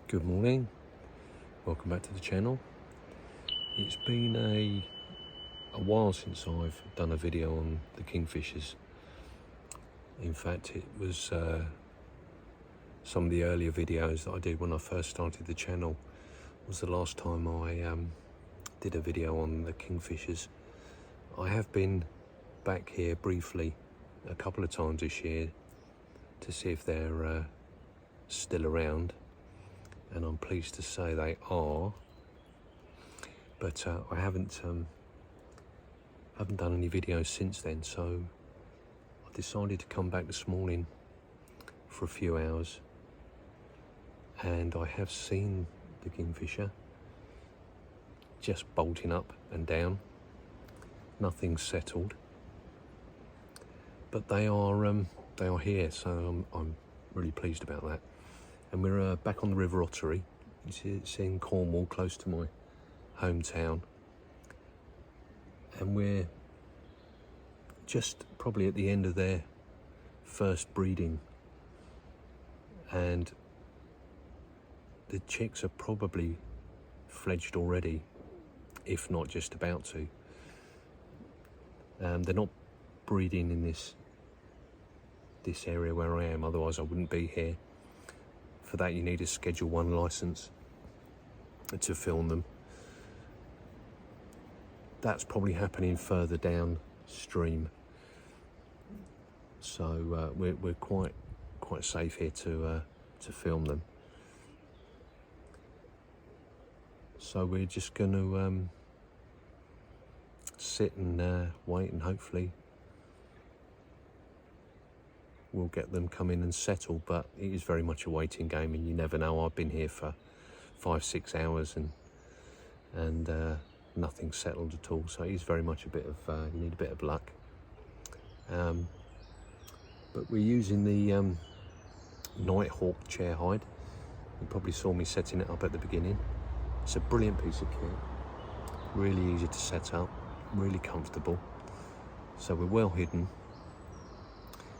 Good morning, welcome back to the channel. It's been a while since I've done a video on the Kingfishers. In fact, it was some of the earlier videos that I did when I first started the channel was the last time I did a video on the Kingfishers. I have been back here briefly a couple of times this year to see if they're still around, and I'm pleased to say they are, but I haven't done any videos since then, so I decided to come back this morning for a few hours, and I have seen the Kingfisher just bolting up and down. Nothing's settled, but they are here, so I'm really pleased about that. And we're back on the River Ottery. It's in Cornwall, close to my hometown, and we're just probably at the end of their first breeding, and the chicks are probably fledged already, if not just about to. They're not breeding in this area where I am, otherwise I wouldn't be here. For that you need a Schedule 1 license to film them. That's probably happening further downstream, so we're quite safe here to film them. So we're just going to sit and wait, and hopefully we'll get them come in and settle, but it is very much a waiting game, and you never know. I've been here for 5-6 hours and nothing's settled at all, so it is very much a bit of you need a bit of luck. But we're using the Nitehawk chair hide. You probably saw me setting it up at the beginning. It's a brilliant piece of kit, really easy to set up, really comfortable, so we're well hidden.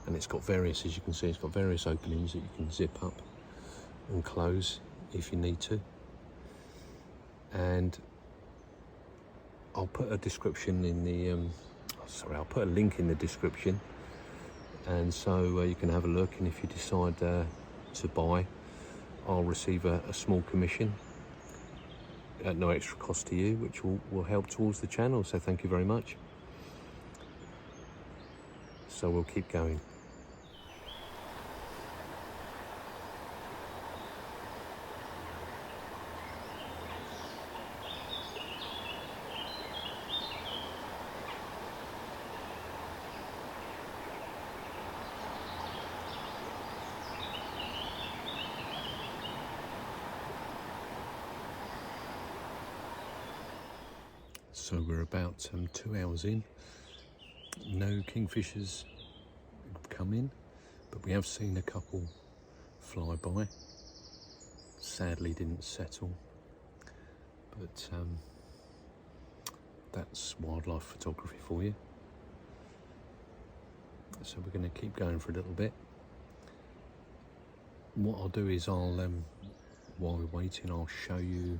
And it's got various, as you can see, it's got various openings that you can zip up and close if you need to. And I'll put a description in the, I'll put a link in the description, and so you can have a look, and if you decide to buy, I'll receive a small commission at no extra cost to you, which will help towards the channel, so thank you very much. So we'll keep going. So we're about 2 hours in. No Kingfishers come in, but we have seen a couple fly by. Sadly didn't settle, but that's wildlife photography for you. So we're going to keep going for a little bit. What I'll do is while we're waiting, I'll show you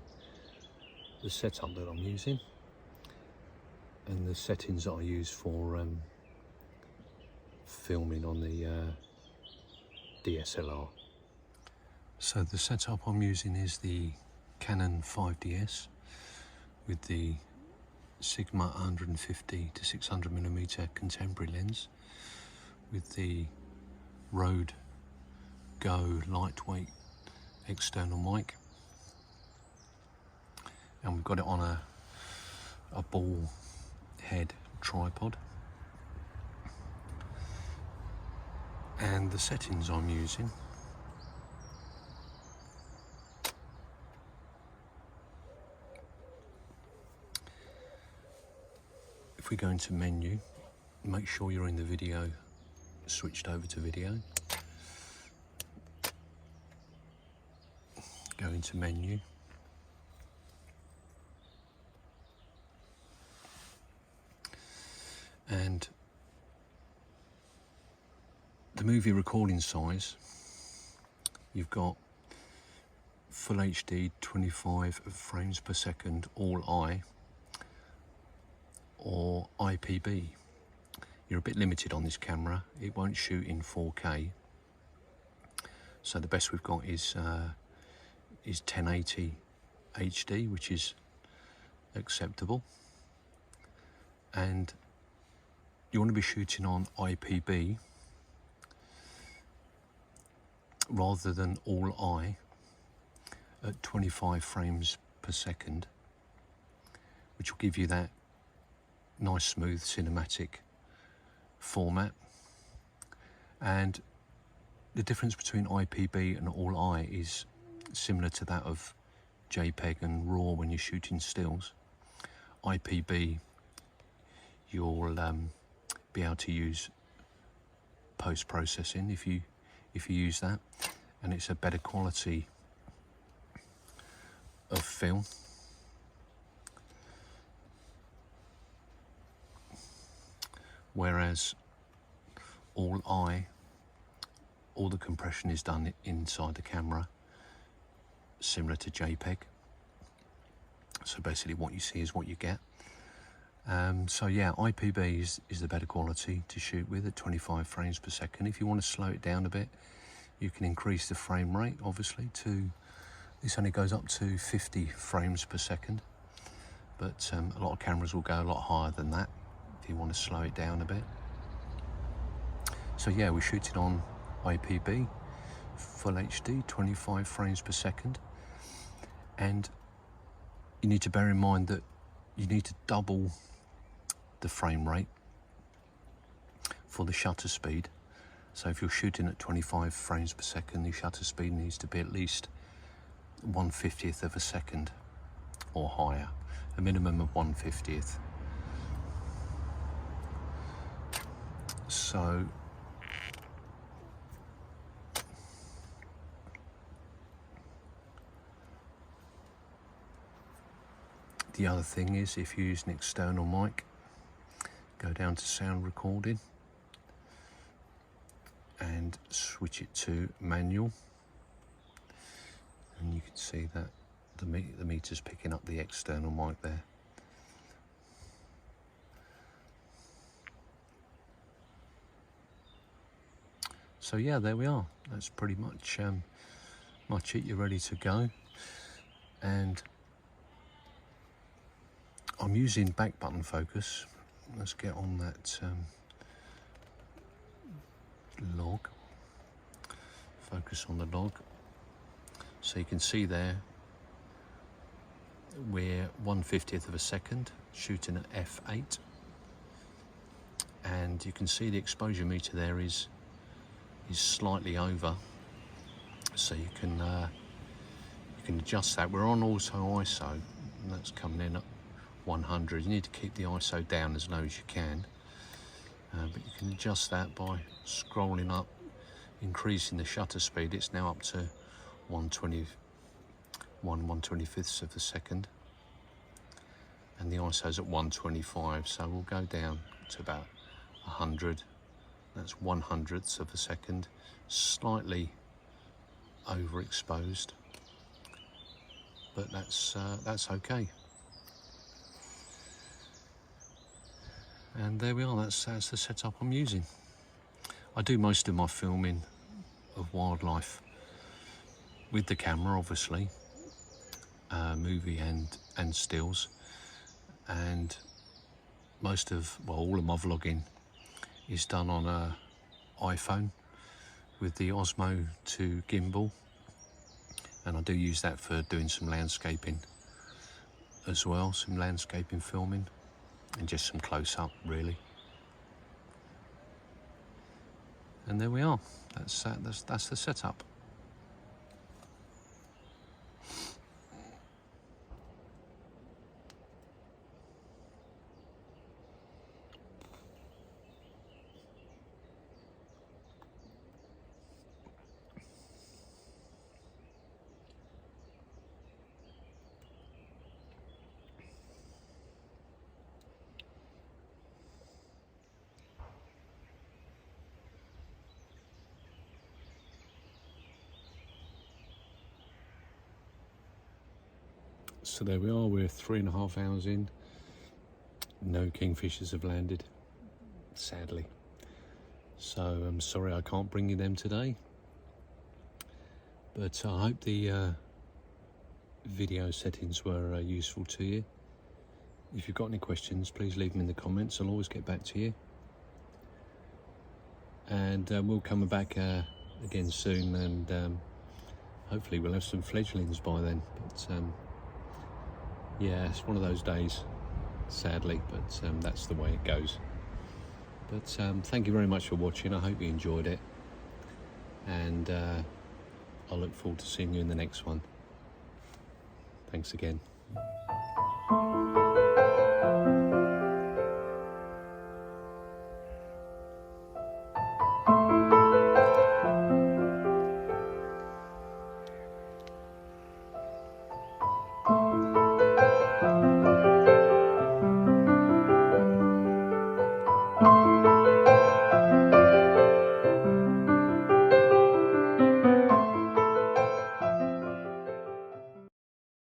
the setup that I'm using and the settings that I use for filming on the DSLR. So the setup I'm using is the Canon 5DS with the Sigma 150 to 600mm contemporary lens with the Rode Go lightweight external mic, and we've got it on a ball head tripod. And the settings I'm using, if we go into menu, make sure you're in the video, switched over to video. Go into menu. And the movie recording size, you've got full HD 25 frames per second all eye or IPB. You're a bit limited on this camera, it won't shoot in 4K, so the best we've got is 1080 HD, which is acceptable, and you want to be shooting on IPB rather than all eye at 25 frames per second, which will give you that nice smooth cinematic format. And the difference between IPB and all eye is similar to that of JPEG and RAW when you're shooting stills. IPB, you'll be able to use post-processing if you use that, and it's a better quality of film. Whereas all eye, all the compression is done inside the camera, similar to JPEG. So basically what you see is what you get. So yeah, IPB is the better quality to shoot with at 25 frames per second. If you want to slow it down a bit, you can increase the frame rate, obviously, to, this only goes up to 50 frames per second. But a lot of cameras will go a lot higher than that if you want to slow it down a bit. So yeah, we're shooting on IPB, full HD, 25 frames per second. And you need to bear in mind that you need to double the frame rate for the shutter speed. So if you're shooting at 25 frames per second, the shutter speed needs to be at least 1/50th of a second or higher, a minimum of 1/50th. So the other thing is, if you use an external mic, go down to sound recording and switch it to manual, and you can see that the meter's picking up the external mic there. So yeah, there we are. That's pretty much it. You're ready to go. And I'm using back button focus. Let's get on that log. Focus on the log. So you can see there, we're 1/50th of a second, shooting at f8. And you can see the exposure meter there is slightly over. So you can adjust that. We're on auto ISO, and that's coming in at 100. You need to keep the ISO down as low as you can, but you can adjust that by scrolling up, increasing the shutter speed. It's now up to 1/25th of a second, and the ISO's at 125, so we'll go down to about 100. That's 1/100th of a second, slightly overexposed, but that's okay. And there we are. That's the setup I'm using. I do most of my filming of wildlife with the camera, obviously, movie and stills, and all of my vlogging is done on a iPhone with the Osmo 2 gimbal, and I do use that for doing some landscaping as well, some landscaping filming, and just some close-up really. And there we are. That's the setup. So there we are, we're 3.5 hours in. No kingfishers have landed, sadly. So I'm sorry I can't bring you them today. But I hope the video settings were useful to you. If you've got any questions, please leave them in the comments. I'll always get back to you. And we'll come back again soon, and hopefully we'll have some fledglings by then. But yeah, it's one of those days, sadly, but that's the way it goes. But thank you very much for watching. I hope you enjoyed it, and I look forward to seeing you in the next one. Thanks again.